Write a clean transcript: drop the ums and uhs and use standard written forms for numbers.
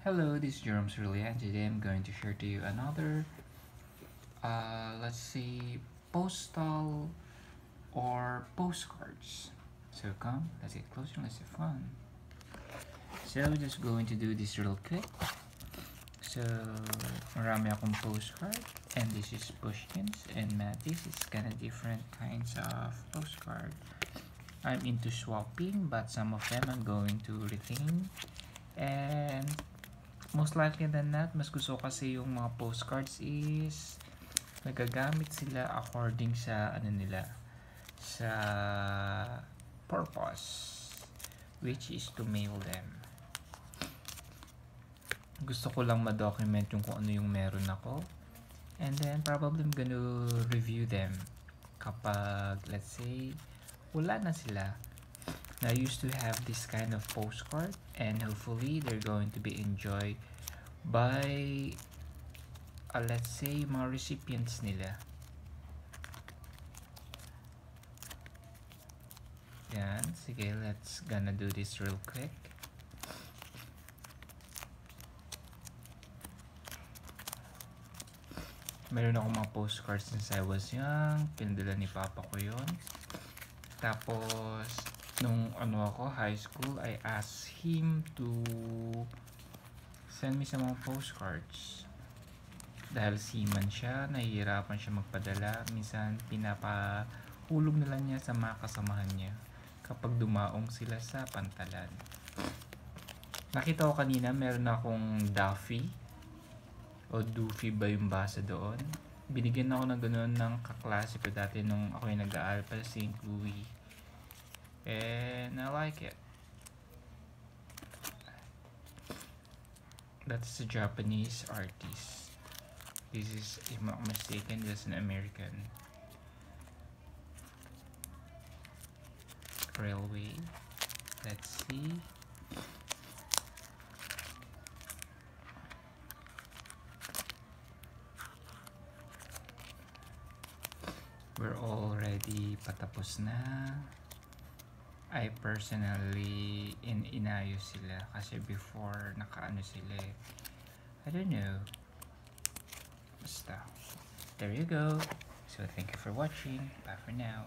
Hello, this is Jerome Cerulia, and today I'm going to share to you another, let's say, postal or postcards. So come, let's get closer, let's have fun. So just going to do this real quick. So marami akong postcard, and this is Pushkins and Matisse. It's kind of different kinds of postcard. I'm into swapping, but some of them I'm going to retain, and most likely than not, mas gusto kasi yung mga postcards is nagagamit sila according sa nila, sa purpose, which is to mail them. Gusto ko lang ma-document yung kung ano yung meron ako, and then probably I'm gonna review them kapag, let's say, wala na sila. I used to have this kind of postcard, and hopefully they're going to be enjoyed by let's say mga recipients nila. Yan, sige, let's gonna do this real quick. Meron ako mga postcards since I was young. Pinadala ni Papa ko yun. Tapos nung ako, high school, I asked him to send me some mga postcards. Dahil seaman siya, nahihirapan siya magpadala. Minsan pinapahulog na lang niya sa mga kasamahan niya kapag dumaong sila sa pantalan. Nakita ko kanina, meron akong Duffy o Doofy ba yung basa doon. Binigyan ako ng ganoon ng kaklase ko dati nung ako yung nag-aaral pa sa St. Louis. And I like it. That's a Japanese artist. This is, if I'm not mistaken, this is an American. Railway. Let's see. We're already patapos na. I personally inayos sila kasi before nakaano sila eh. I don't know. Basta. There you go. So thank you for watching. Bye for now.